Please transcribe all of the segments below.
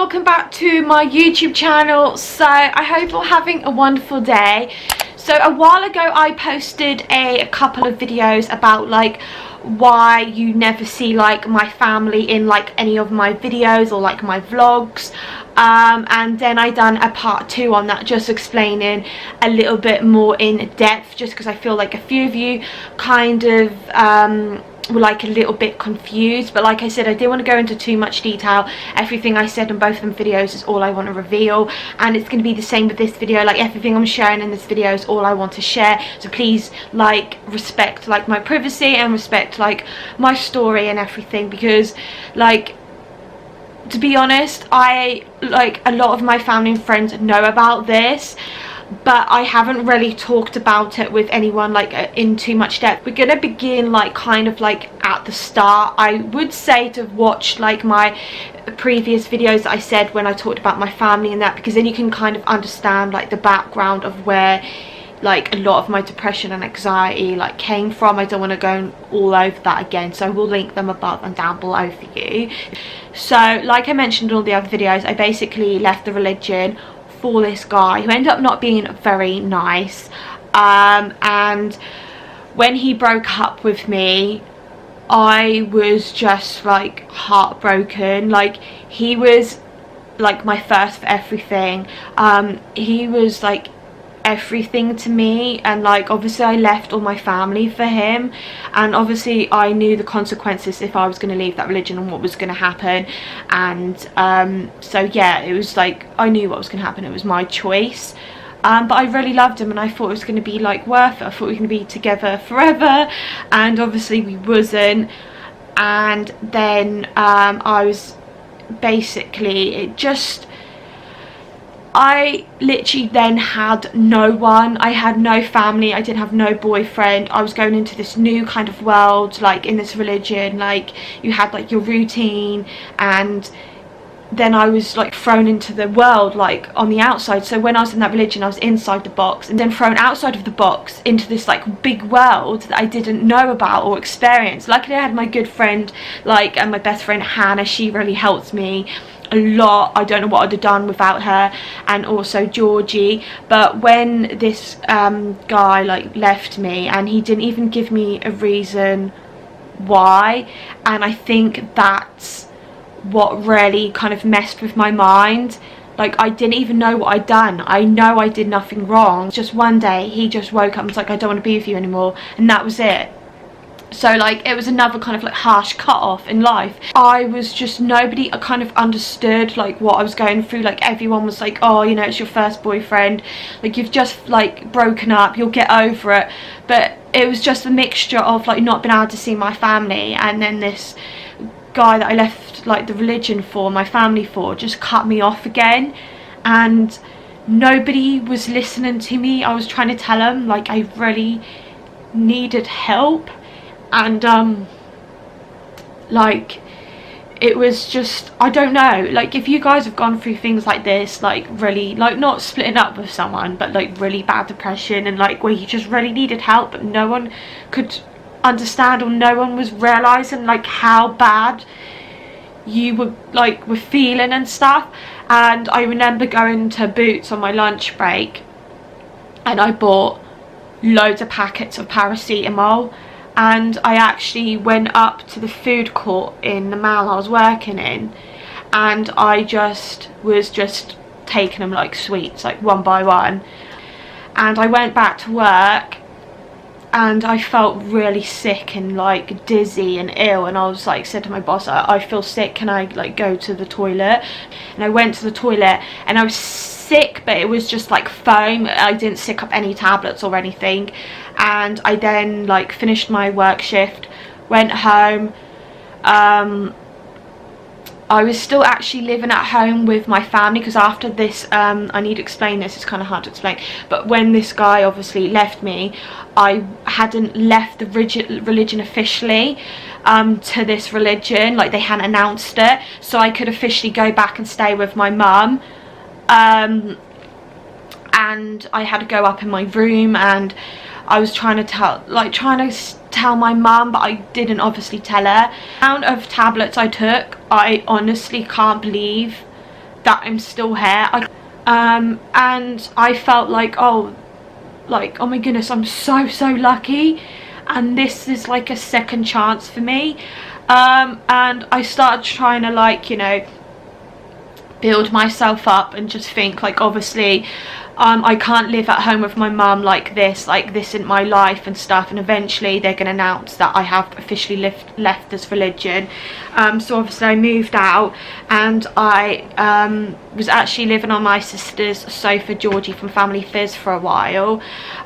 welcome back to my YouTube channel. So I hope you're having a wonderful day. So a while ago I posted a couple of videos about like why you never see like my family in like any of my videos or like my vlogs, and then I done a part 2 on that, just explaining a little bit more in depth, just because I feel like a few of you kind of were like a little bit confused. But like I said, I didn't want to go into too much detail. Everything I said in both of them videos is all I want to reveal, and it's going to be the same with this video. Like everything I'm sharing in this video is all I want to share, so please like respect like my privacy and respect like my story and everything, because like, to be honest, I like a lot of my family and friends know about this, but I haven't really talked about it with anyone like in too much depth. We're gonna begin like kind of like at the start. I would say to watch like my previous videos that I said when I talked about my family and that, because then you can kind of understand like the background of where like a lot of my depression and anxiety like came from. I don't want to go all over that again, so I will link them above and down below for you. So like I mentioned in all the other videos, I basically left the religion for this guy who ended up not being very nice, and when he broke up with me I was just like heartbroken. Like he was like my first for everything. He was like everything to me, and like obviously I left all my family for him, and obviously I knew the consequences if I was going to leave that religion and what was going to happen. And so yeah, it was like I knew what was going to happen. It was my choice, but I really loved him and I thought it was going to be like worth it. I thought we were going to be together forever, and obviously we wasn't. And then I was basically I literally then had no one. I had no family, I didn't have no boyfriend. I was going into this new kind of world, like in this religion, like you had like your routine, and then I was like thrown into the world like on the outside. So when I was in that religion I was inside the box, and then thrown outside of the box into this like big world that I didn't know about or experience. Luckily I had my good friend like, and my best friend Hannah. She really helped me a lot. I don't know what I'd have done without her, and also Georgie. But when this guy like left me, and he didn't even give me a reason why, and I think that's what really kind of messed with my mind. Like I didn't even know what I'd done. I know I did nothing wrong. Just one day he just woke up and was like, I don't want to be with you anymore, and that was it. So like it was another kind of like harsh cut off in life. I was just, nobody kind of understood like what I was going through. Like everyone was like, oh, you know, it's your first boyfriend, like you've just like broken up, you'll get over it. But it was just a mixture of like not being able to see my family, and then this guy that I left like the religion for, my family for, just cut me off again. And nobody was listening to me. I was trying to tell him like I really needed help, and like it was just, I don't know, like if you guys have gone through things like this, like really like not splitting up with someone, but like really bad depression, and like where you just really needed help but no one could understand, or no one was realizing like how bad you were feeling and stuff. And I remember going to Boots on my lunch break, and I bought loads of packets of paracetamol, and I actually went up to the food court in the mall I was working in, and I was just taking them like sweets, like one by one. And I went back to work and I felt really sick and like dizzy and ill, and I was like, said to my boss, I feel sick, can I like go to the toilet? And I went to the toilet and I was sick, but it was just like foam. I didn't sick up any tablets or anything. And I then like finished my work shift, went home. I was still actually living at home with my family, because after this, I need to explain this, it's kind of hard to explain, but when this guy obviously left me, I hadn't left the religion officially to this religion, like they hadn't announced it, so I could officially go back and stay with my mum. And I had to go up in my room, and I was trying to tell my mum, but I didn't obviously tell her. The amount of tablets I took, I honestly can't believe that I'm still here. And I felt like, oh my goodness, I'm so lucky, and this is like a second chance for me. And I started trying to, like, you know, build myself up and just think, like, obviously I can't live at home with my mum like this isn't my life and stuff, and eventually they're going to announce that I have officially left this religion. So obviously I moved out, and I was actually living on my sister's sofa, Georgie from Family FIZZ, for a while.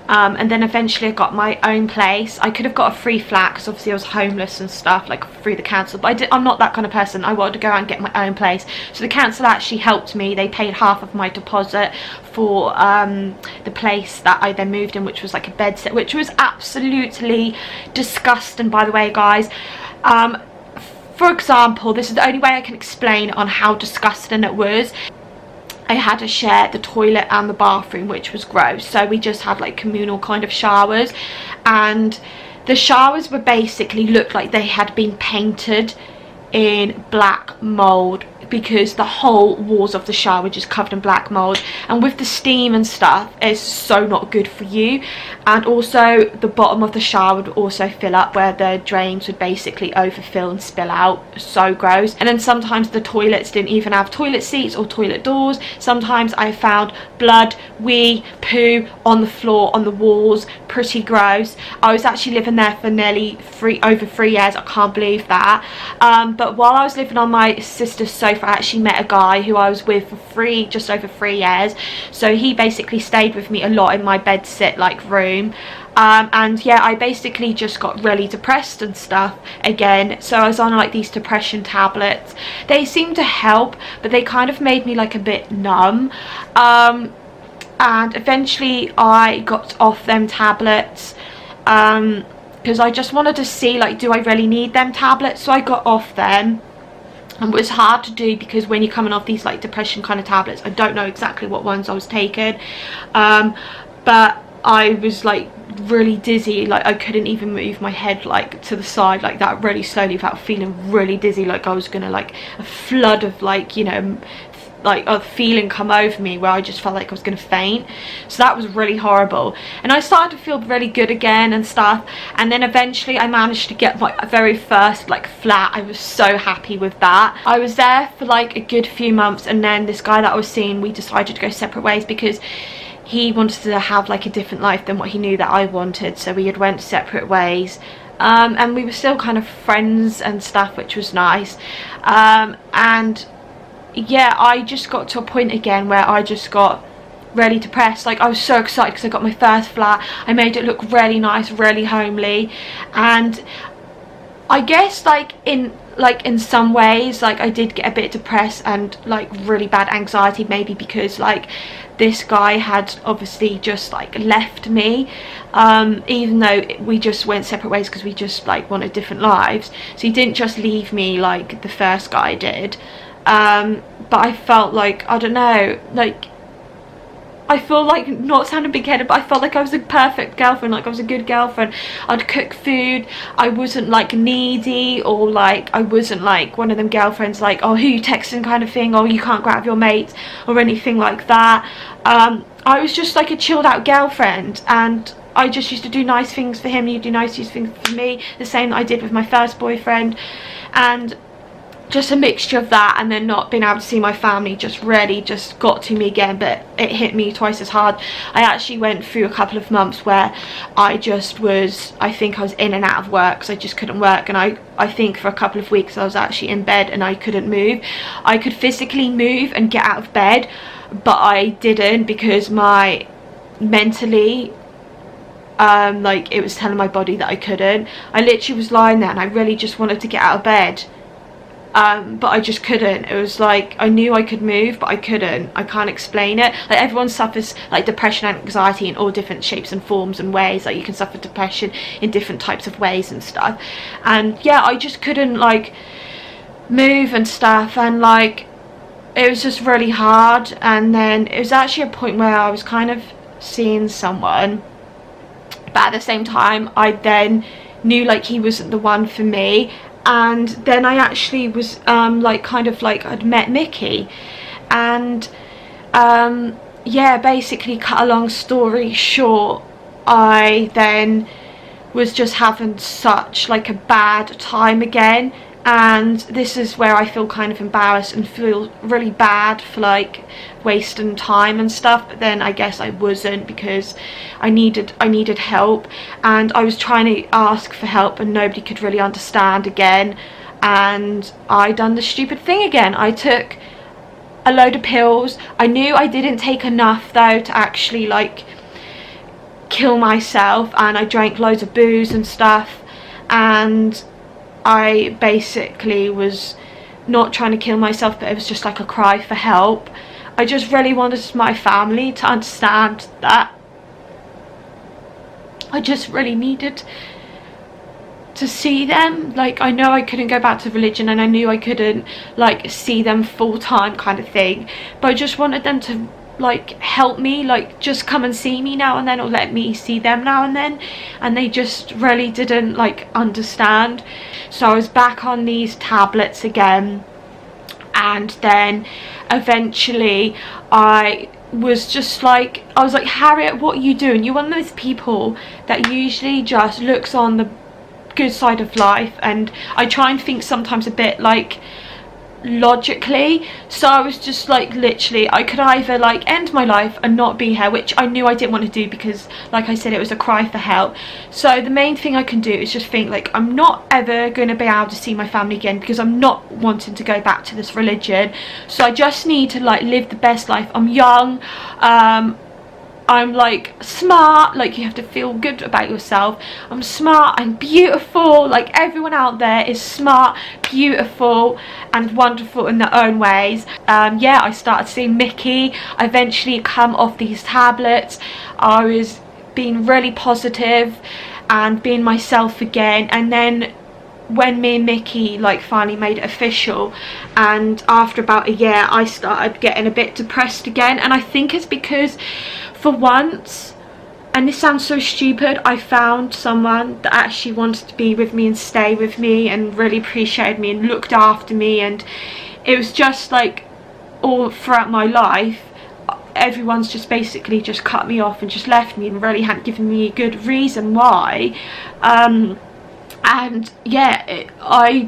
And then eventually I got my own place. I could have got a free flat because obviously I was homeless and stuff, like through the council, but I'm not that kind of person. I wanted to go out and get my own place, so the council actually helped me. They paid half of my deposit for the place that I then moved in, which was like a bed set, which was absolutely disgusting, by the way, guys. For example, this is the only way I can explain on how disgusting it was. I had to share the toilet and the bathroom, which was gross. So we just had like communal kind of showers, and the showers were basically looked like they had been painted in black mold, because the whole walls of the shower were just covered in black mold, and with the steam and stuff, it's so not good for you. And also the bottom of the shower would also fill up, where the drains would basically overfill and spill out. So gross. And then sometimes the toilets didn't even have toilet seats or toilet doors. Sometimes I found blood, wee, poo on the floor, on the walls. Pretty gross. I was actually living there for nearly over 3 years. I can't believe that. But while I was living on my sister's sofa, I actually met a guy who I was with for just over 3 years. So he basically stayed with me a lot in my bed sit like room. And yeah, I basically just got really depressed and stuff again. So I was on like these depression tablets. They seemed to help, but they kind of made me like a bit numb. And eventually I got off them tablets, because I just wanted to see, like, do I really need them tablets? So I got off them. And it was hard to do, because when you're coming off these like depression kind of tablets, I don't know exactly what ones I was taking, but I was like really dizzy. Like I couldn't even move my head like to the side like that really slowly without feeling really dizzy, like I was gonna, like, a flood of, like, you know, like a feeling come over me where I just felt like I was gonna faint. So that was really horrible, and I started to feel really good again and stuff. And then eventually I managed to get my very first like flat. I was so happy with that. I was there for like a good few months, and then this guy that I was seeing, we decided to go separate ways because he wanted to have like a different life than what he knew that I wanted. So we had went separate ways. And we were still kind of friends and stuff, which was nice. And yeah, I just got to a point again where I just got really depressed. Like I was so excited because I got my first flat. I made it look really nice, really homely, and I guess like in some ways, like I did get a bit depressed and like really bad anxiety, maybe because like this guy had obviously just like left me, even though we just went separate ways because we just like wanted different lives. So he didn't just leave me like the first guy did. But I felt like, I don't know, like I feel like, not sounding big-headed, but I felt like I was a perfect girlfriend, like I was a good girlfriend. I'd cook food, I wasn't like needy, or like I wasn't like one of them girlfriends like, oh, who you texting kind of thing, or you can't go out with your mates or anything like that. I was just like a chilled out girlfriend, and I just used to do nice things for him, he'd do nice things for me, the same that I did with my first boyfriend. And just a mixture of that, and then not being able to see my family just really just got to me again, but it hit me twice as hard. I actually went through a couple of months where I just was, I think I was in and out of work because I just couldn't work, and I think for a couple of weeks I was actually in bed and I couldn't move. I could physically move and get out of bed, but I didn't, because my mentally like it was telling my body that I couldn't. I literally was lying there and I really just wanted to get out of bed. But I just couldn't. It was like I knew I could move, but I couldn't. I can't explain it. Like everyone suffers like depression and anxiety in all different shapes and forms and ways. Like you can suffer depression in different types of ways and stuff. And yeah, I just couldn't like move and stuff, and like it was just really hard. And then it was actually a point where I was kind of seeing someone, but at the same time I then knew like he wasn't the one for me. And then I actually was like kind of like I'd met Mickey, And yeah, basically, cut a long story short, I then was just having such like a bad time again, and this is where I feel kind of embarrassed and feel really bad for like wasting time and stuff. But then I guess I wasn't, because I needed help, and I was trying to ask for help and nobody could really understand again. And I done the stupid thing again. I took a load of pills. I knew I didn't take enough though to actually like kill myself, and I drank loads of booze and stuff, and I basically was not trying to kill myself, but it was just like a cry for help. I just really wanted my family to understand that I just really needed to see them. Like, I know I couldn't go back to religion, and I knew I couldn't like see them full time kind of thing, but I just wanted them to like help me, like just come and see me now and then, or let me see them now and then, and they just really didn't like understand. So I was back on these tablets again, and then eventually I was just like, I was like, Harriette, what are you doing? You're one of those people that usually just looks on the good side of life, and I try and think sometimes a bit like logically. So I was just like, literally, I could either like end my life and not be here, which I knew I didn't want to do, because like I said, it was a cry for help. So the main thing I can do is just think like, I'm not ever going to be able to see my family again, because I'm not wanting to go back to this religion. So I just need to like live the best life. I'm young, I'm like smart, like you have to feel good about yourself. I'm smart and beautiful, like everyone out there is smart, beautiful and wonderful in their own ways. Yeah, I started seeing Mickey. I eventually come off these tablets. I was being really positive and being myself again, and then when me and Mickey like finally made it official, and after about a year I started getting a bit depressed again. And I think it's because for once, and this sounds so stupid, I found someone that actually wanted to be with me and stay with me and really appreciated me and looked after me. And it was just like, all throughout my life, everyone's just basically just cut me off and just left me and really hadn't given me a good reason why. And yeah, I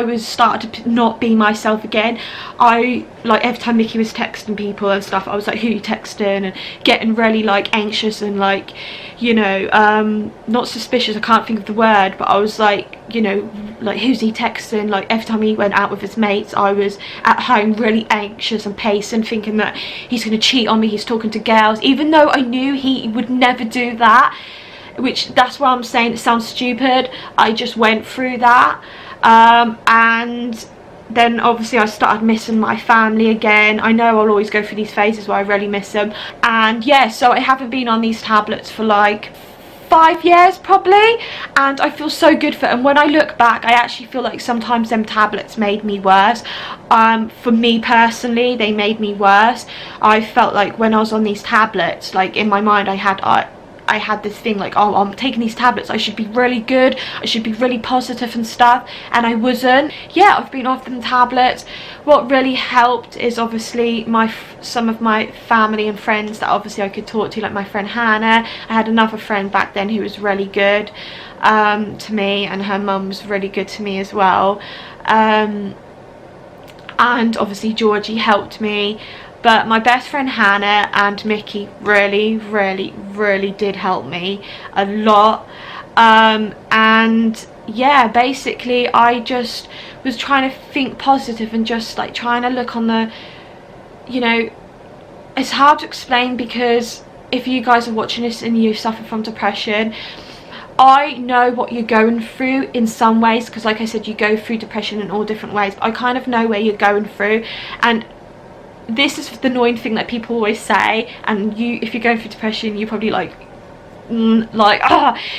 was started to not be myself again. I like, every time Mickey was texting people and stuff, I was like, who are you texting, and getting really like anxious and like, you know, not suspicious, I can't think of the word, but I was like, you know, like, who's he texting? Like every time he went out with his mates, I was at home really anxious and pacing, thinking that he's going to cheat on me, he's talking to girls, even though I knew he would never do that. Which, that's why I'm saying it sounds stupid. I just went through that, and then obviously I started missing my family again. I know I'll always go through these phases where I really miss them, and yeah, so I haven't been on these tablets for like 5 years probably, and I feel so good for it. And when I look back, I actually feel like sometimes them tablets made me worse. For me personally, they made me worse. I felt like when I was on these tablets, like in my mind I had this thing like, oh, I'm taking these tablets, I should be really good, I should be really positive and stuff, and I wasn't. Yeah, I've been off them tablets. What really helped is obviously some of my family and friends that obviously I could talk to, like my friend Hannah. I had another friend back then who was really good to me, and her mum was really good to me as well, and obviously Georgie helped me. But my best friend Hannah and Mickey really did help me a lot. And yeah, basically I just was trying to think positive and just like trying to look on the, you know, it's hard to explain, because if you guys are watching this and you suffer from depression, I know what you're going through in some ways, because like I said, you go through depression in all different ways, but I kind of know where you're going through. And this is the annoying thing that people always say, and if you're going through depression, you probably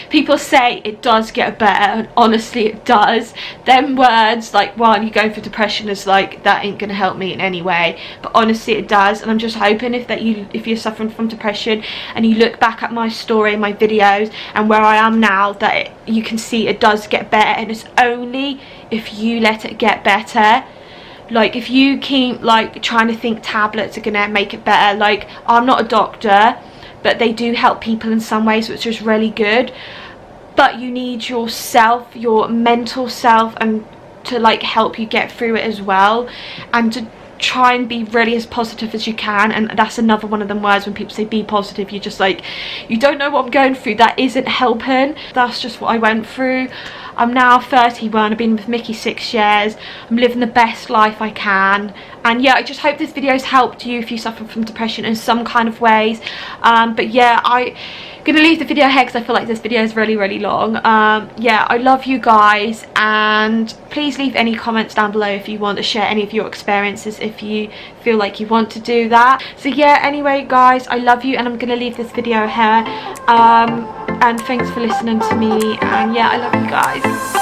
people say it does get better, and honestly it does. Them words like, while you go for depression, is like, that ain't gonna help me in any way, but honestly it does. And I'm just hoping if you're suffering from depression and you look back at my story, my videos, and where I am now, that you can see it does get better, and it's only if you let it get better. Like, if you keep like trying to think tablets are gonna make it better, like, I'm not a doctor, but they do help people in some ways, which is really good. But you need yourself, your mental self, and to like help you get through it as well, and to try and be really as positive as you can. And that's another one of them words, when people say be positive, you're just like, you don't know what I'm going through, that isn't helping. That's just what I went through. I'm now 31, I've been with Mickey 6 years, I'm living the best life I can. And yeah, I just hope this video's helped you if you suffer from depression in some kind of ways. But yeah, I'm gonna leave the video here because I feel like this video is really, really long. Yeah, I love you guys, and please leave any comments down below if you want to share any of your experiences, if you feel like you want to do that. So yeah, anyway guys, I love you, and I'm gonna leave this video here. And thanks for listening to me, and yeah, I love you guys.